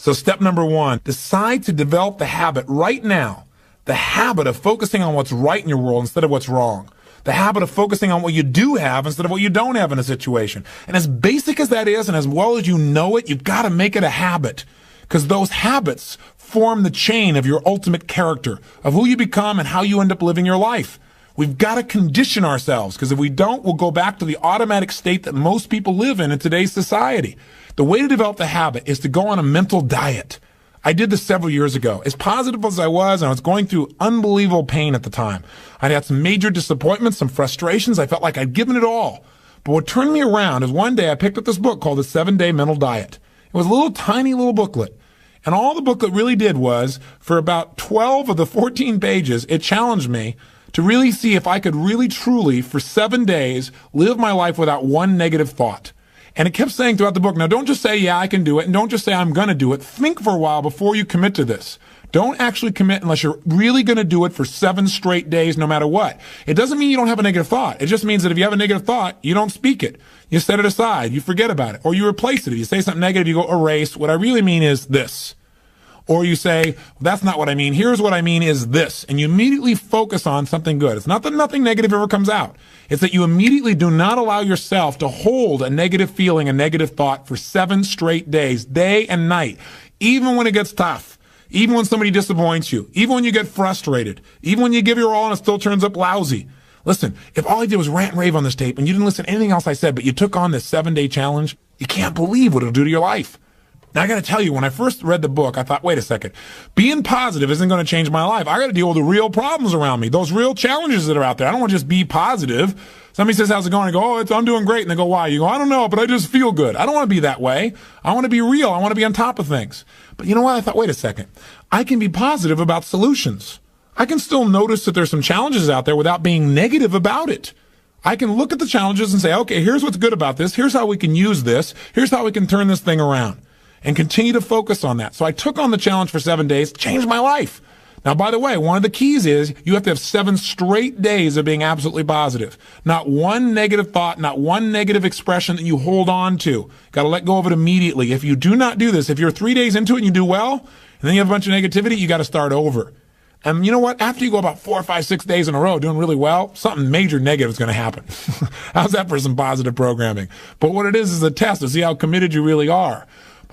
So step number 1, decide to develop the habit right now, the habit of focusing on what's right in your world instead of what's wrong. The habit of focusing on what you do have instead of what you don't have in a situation. And as basic as that is, and as well as you know it, you've got to make it a habit. Because those habits form the chain of your ultimate character, of who you become and how you end up living your life. We've got to condition ourselves, because if we don't, we'll go back to the automatic state that most people live in today's society. The way to develop the habit is to go on a mental diet. I did this several years ago. As positive as I was going through unbelievable pain at the time. I'd had some major disappointments, some frustrations. I felt like I'd given it all. But what turned me around is one day I picked up this book called The 7-Day Mental Diet. It was a little tiny little booklet. And all the booklet really did was, for about 12 of the 14 pages, it challenged me to really see if I could really truly, for 7 days, live my life without one negative thought. And it kept saying throughout the book, now don't just say, yeah, I can do it, and don't just say I'm going to do it. Think for a while before you commit to this. Don't actually commit unless you're really going to do it for 7 straight days, no matter what. It doesn't mean you don't have a negative thought. It just means that if you have a negative thought, you don't speak it. You set it aside. You forget about it. Or you replace it. If you say something negative, you go erase. What I really mean is this. Or you say, well, that's not what I mean. Here's what I mean is this. And you immediately focus on something good. It's not that nothing negative ever comes out. It's that you immediately do not allow yourself to hold a negative feeling, a negative thought for 7 straight days, day and night, even when it gets tough, even when somebody disappoints you, even when you get frustrated, even when you give your all and it still turns up lousy. Listen, if all I did was rant and rave on this tape and you didn't listen to anything else I said, but you took on this 7-day challenge, you can't believe what it'll do to your life. Now, I got to tell you, when I first read the book, I thought, wait a second, being positive isn't going to change my life. I got to deal with the real problems around me, those real challenges that are out there. I don't want to just be positive. Somebody says, how's it going? I go, I'm doing great. And they go, why? You go, I don't know, but I just feel good. I don't want to be that way. I want to be real. I want to be on top of things. But you know what? I thought, wait a second. I can be positive about solutions. I can still notice that there's some challenges out there without being negative about it. I can look at the challenges and say, okay, here's what's good about this. Here's how we can use this. Here's how we can turn this thing around. And continue to focus on that. So I took on the challenge for 7 days, changed my life. Now, by the way, one of the keys is you have to have 7 straight days of being absolutely positive. Not one negative thought, not one negative expression that you hold on to. Got to let go of it immediately. If you do not do this, if you're 3 days into it and you do well, and then you have a bunch of negativity, you got to start over. And you know what? After you go about 4 or 5, 6 days in a row doing really well, something major negative is going to happen. How's that for some positive programming? But what it is a test to see how committed you really are.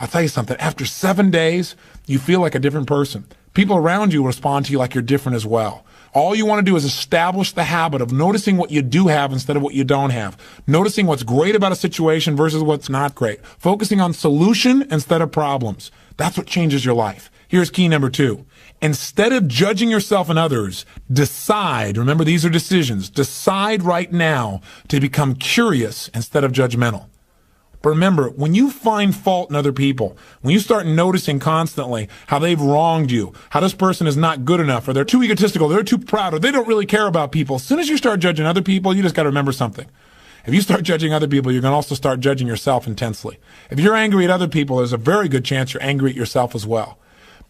I'll tell you something. After 7 days, you feel like a different person. People around you respond to you like you're different as well. All you want to do is establish the habit of noticing what you do have instead of what you don't have. Noticing what's great about a situation versus what's not great. Focusing on solution instead of problems. That's what changes your life. Here's key number 2. Instead of judging yourself and others, decide, remember these are decisions, decide right now to become curious instead of judgmental. But remember, when you find fault in other people, when you start noticing constantly how they've wronged you, how this person is not good enough, or they're too egotistical, they're too proud, or they don't really care about people, as soon as you start judging other people, you just got to remember something. If you start judging other people, you're going to also start judging yourself intensely. If you're angry at other people, there's a very good chance you're angry at yourself as well.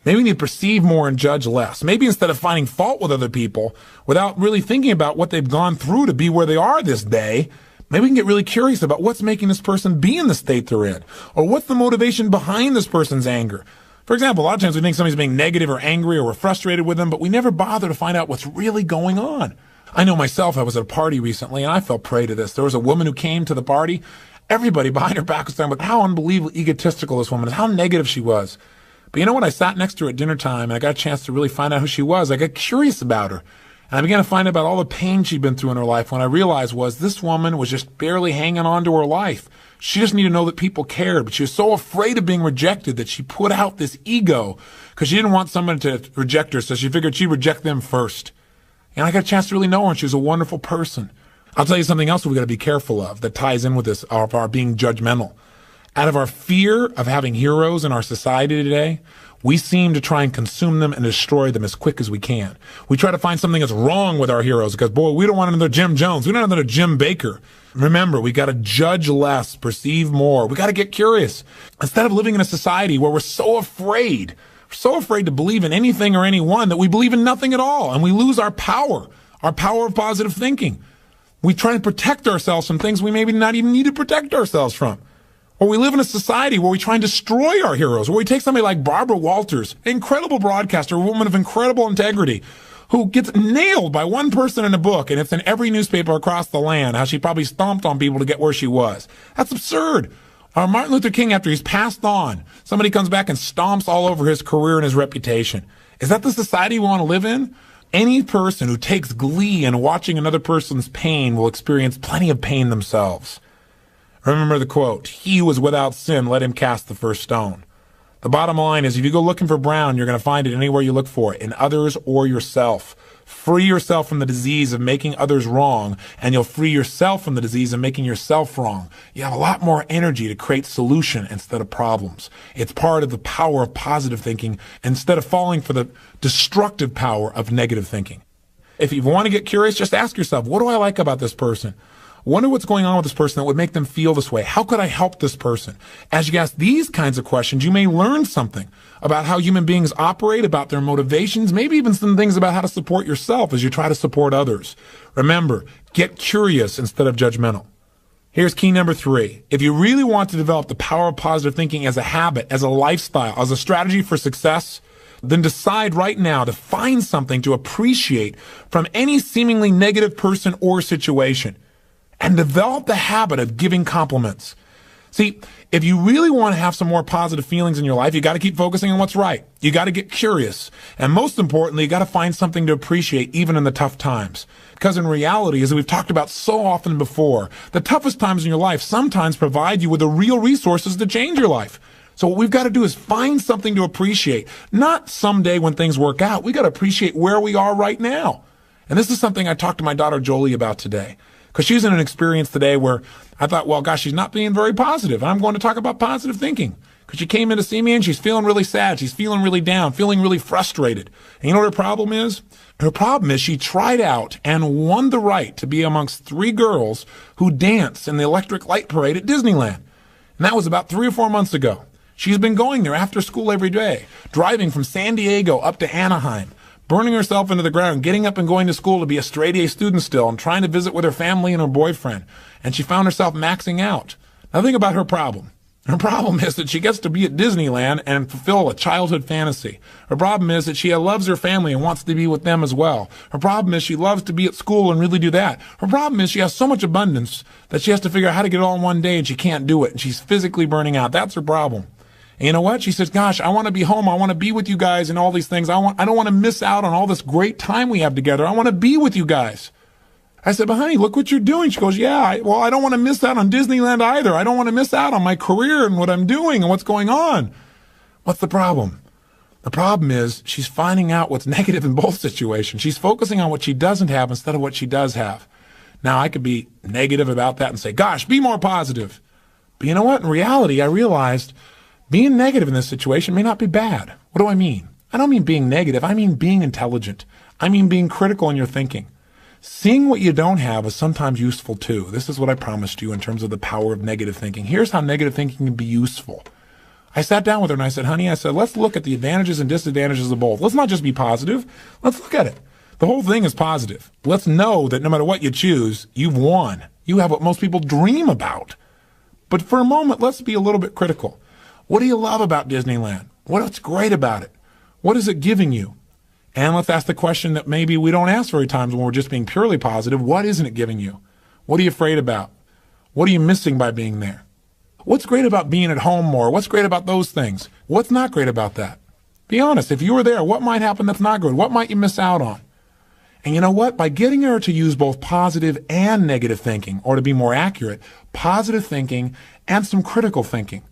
Maybe we need to perceive more and judge less. Maybe instead of finding fault with other people, without really thinking about what they've gone through to be where they are this day, maybe we can get really curious about what's making this person be in the state they're in, or what's the motivation behind this person's anger. For example, a lot of times we think somebody's being negative or angry or we're frustrated with them, but we never bother to find out what's really going on. I know myself, I was at a party recently and I fell prey to this. There was a woman who came to the party. Everybody behind her back was talking about how unbelievably egotistical this woman is, how negative she was. But you know what? I sat next to her at dinner time and I got a chance to really find out who she was. I got curious about her. And I began to find out about all the pain she'd been through in her life. When I realized was this woman was just barely hanging on to her life. She just needed to know that people cared, but she was so afraid of being rejected that she put out this ego because she didn't want someone to reject her, so she figured she'd reject them first. And I got a chance to really know her, and she was a wonderful person. I'll tell you something else we've got to be careful of that ties in with this, of our being judgmental. Out of our fear of having heroes in our society today, we seem to try and consume them and destroy them as quick as we can. We try to find something that's wrong with our heroes because, boy, we don't want another Jim Jones. We don't want another Jim Baker. Remember, we got to judge less, perceive more. We got to get curious. Instead of living in a society where we're so afraid to believe in anything or anyone that we believe in nothing at all, and we lose our power of positive thinking. We try to protect ourselves from things we maybe not even need to protect ourselves from. Or we live in a society where we try and destroy our heroes, where we take somebody like Barbara Walters, incredible broadcaster, a woman of incredible integrity, who gets nailed by one person in a book, and it's in every newspaper across the land, how she probably stomped on people to get where she was. That's absurd. Or Martin Luther King, after he's passed on, somebody comes back and stomps all over his career and his reputation. Is that the society we want to live in? Any person who takes glee in watching another person's pain will experience plenty of pain themselves. Remember the quote, "He who is without sin, let him cast the first stone." The bottom line is, if you go looking for brown, you're going to find it anywhere you look for it, in others or yourself. Free yourself from the disease of making others wrong, and you'll free yourself from the disease of making yourself wrong. You have a lot more energy to create solution instead of problems. It's part of the power of positive thinking instead of falling for the destructive power of negative thinking. If you want to get curious, just ask yourself, what do I like about this person? Wonder what's going on with this person that would make them feel this way. How could I help this person? As you ask these kinds of questions, you may learn something about how human beings operate, about their motivations, maybe even some things about how to support yourself as you try to support others. Remember, get curious instead of judgmental. Here's key number 3. If you really want to develop the power of positive thinking as a habit, as a lifestyle, as a strategy for success, then decide right now to find something to appreciate from any seemingly negative person or situation. And develop the habit of giving compliments. See, if you really want to have some more positive feelings in your life, you got to keep focusing on what's right. You got to get curious. And most importantly, you got to find something to appreciate even in the tough times. Because in reality, as we've talked about so often before, the toughest times in your life sometimes provide you with the real resources to change your life. So what we've got to do is find something to appreciate. Not someday when things work out. We got to appreciate where we are right now. And this is something I talked to my daughter Jolie about today. Because she's in an experience today where I thought, well, gosh, she's not being very positive. And I'm going to talk about positive thinking. Because she came in to see me and she's feeling really sad. She's feeling really down, feeling really frustrated. And you know what her problem is? Her problem is she tried out and won the right to be amongst 3 girls who dance in the electric light parade at Disneyland. And that was about 3 or 4 months ago. She's been going there after school every day, driving from San Diego up to Anaheim, burning herself into the ground, getting up and going to school to be a straight A student still, and trying to visit with her family and her boyfriend. And she found herself maxing out. Now think about her problem. Her problem is that she gets to be at Disneyland and fulfill a childhood fantasy. Her problem is that she loves her family and wants to be with them as well. Her problem is she loves to be at school and really do that. Her problem is she has so much abundance that she has to figure out how to get it all in one day and she can't do it. And she's physically burning out. That's her problem. And you know what? She says, gosh, I want to be home. I want to be with you guys and all these things. I don't want to miss out on all this great time we have together. I want to be with you guys. I said, but honey, look what you're doing. She goes, yeah, I don't want to miss out on Disneyland either. I don't want to miss out on my career and what I'm doing and what's going on. What's the problem? The problem is she's finding out what's negative in both situations. She's focusing on what she doesn't have instead of what she does have. Now, I could be negative about that and say, gosh, be more positive. But you know what? In reality, I realized being negative in this situation may not be bad. What do I mean? I don't mean being negative. I mean being intelligent. I mean being critical in your thinking. Seeing what you don't have is sometimes useful too. This is what I promised you in terms of the power of negative thinking. Here's how negative thinking can be useful. I sat down with her and I said, honey, let's look at the advantages and disadvantages of both. Let's not just be positive. Let's look at it. The whole thing is positive. Let's know that no matter what you choose, you've won. You have what most people dream about. But for a moment, let's be a little bit critical. What do you love about Disneyland? What's great about it? What is it giving you? And let's ask the question that maybe we don't ask very times when we're just being purely positive. What isn't it giving you? What are you afraid about? What are you missing by being there? What's great about being at home more? What's great about those things? What's not great about that? Be honest. If you were there, what might happen that's not good? What might you miss out on? And you know what? By getting her to use both positive and negative thinking, or to be more accurate, positive thinking and some critical thinking,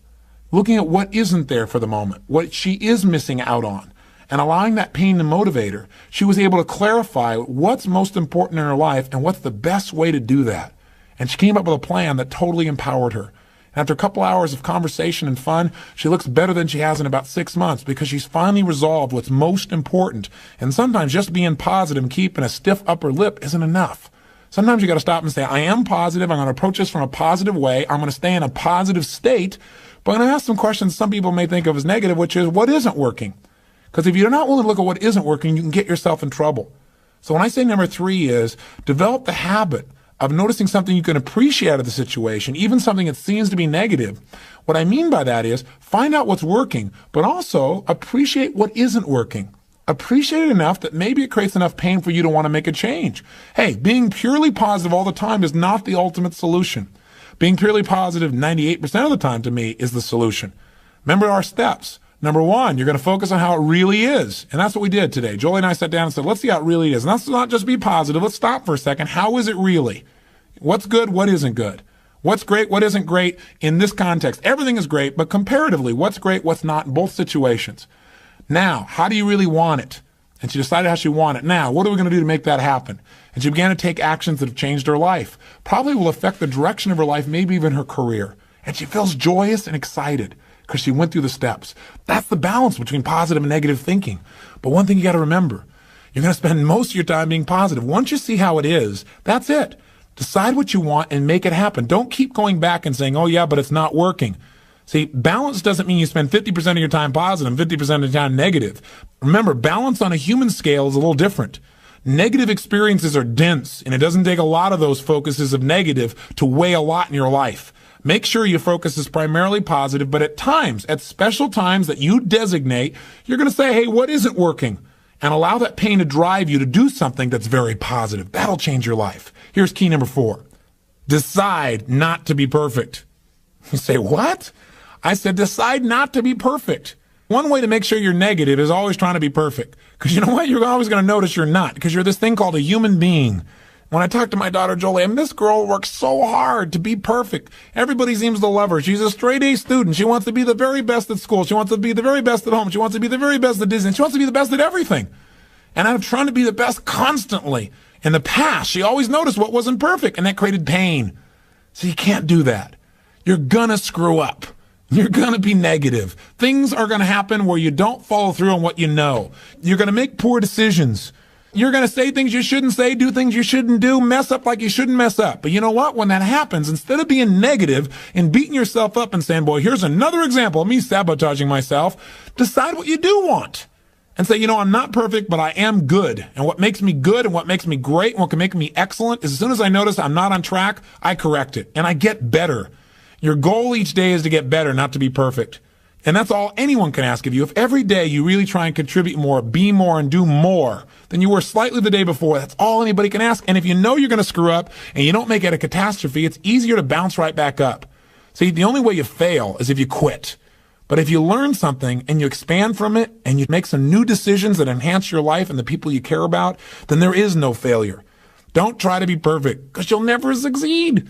looking at what isn't there for the moment, what she is missing out on, and allowing that pain to motivate her, she was able to clarify what's most important in her life and what's the best way to do that. And she came up with a plan that totally empowered her. After a couple hours of conversation and fun, she looks better than she has in about 6 months because she's finally resolved what's most important. And sometimes just being positive and keeping a stiff upper lip isn't enough. Sometimes you got to stop and say, I am positive. I'm going to approach this from a positive way. I'm going to stay in a positive state. But I'm going to ask some questions some people may think of as negative, which is, what isn't working? Because if you're not willing to look at what isn't working, you can get yourself in trouble. So when I say number 3 is, develop the habit of noticing something you can appreciate out of the situation, even something that seems to be negative. What I mean by that is find out what's working, but also appreciate what isn't working. Appreciate it enough that maybe it creates enough pain for you to want to make a change. Hey, being purely positive all the time is not the ultimate solution. Being purely positive 98% of the time to me is the solution. Remember our steps. Number one, you're going to focus on how it really is. And that's what we did today. Jolie and I sat down and said, let's see how it really is. And let's not just be positive. Let's stop for a second. How is it really? What's good? What isn't good? What's great? What isn't great in this context? Everything is great, but comparatively, what's great? What's not in both situations? Now, how do you really want it? And she decided how she wanted it. Now, what are we going to do to make that happen? And she began to take actions that have changed her life. Probably will affect the direction of her life, maybe even her career. And she feels joyous and excited because she went through the steps. That's the balance between positive and negative thinking. But one thing you got to remember, you're going to spend most of your time being positive. Once you see how it is, that's it. Decide what you want and make it happen. Don't keep going back and saying, oh yeah, but it's not working. See, balance doesn't mean you spend 50% of your time positive and 50% of your time negative. Remember, balance on a human scale is a little different. Negative experiences are dense, and it doesn't take a lot of those focuses of negative to weigh a lot in your life. Make sure your focus is primarily positive, but at times, at special times that you designate, you're going to say, hey, what isn't working? And allow that pain to drive you to do something that's very positive. That'll change your life. Here's key number 4. Decide not to be perfect. You say, what? I said, decide not to be perfect. One way to make sure you're negative is always trying to be perfect. Because you know what? You're always going to notice you're not. Because you're this thing called a human being. When I talk to my daughter Jolie, and this girl works so hard to be perfect. Everybody seems to love her. She's a straight A student. She wants to be the very best at school. She wants to be the very best at home. She wants to be the very best at Disney. She wants to be the best at everything. And I'm trying to be the best constantly. In the past, she always noticed what wasn't perfect, and that created pain. So you can't do that. You're gonna screw up. You're going to be negative. Things are going to happen where you don't follow through on what you know. You're going to make poor decisions. You're going to say things you shouldn't say, do things you shouldn't do, mess up like you shouldn't mess up. But you know what? When that happens, instead of being negative and beating yourself up and saying, boy, here's another example of me sabotaging myself, decide what you do want. And say, you know, I'm not perfect, but I am good. And what makes me good and what makes me great and what can make me excellent is as soon as I notice I'm not on track, I correct it and I get better. Your goal each day is to get better, not to be perfect. And that's all anyone can ask of you. If every day you really try and contribute more, be more, and do more than you were slightly the day before, that's all anybody can ask. And if you know you're going to screw up and you don't make it a catastrophe, it's easier to bounce right back up. See, the only way you fail is if you quit. But if you learn something and you expand from it and you make some new decisions that enhance your life and the people you care about, then there is no failure. Don't try to be perfect because you'll never succeed.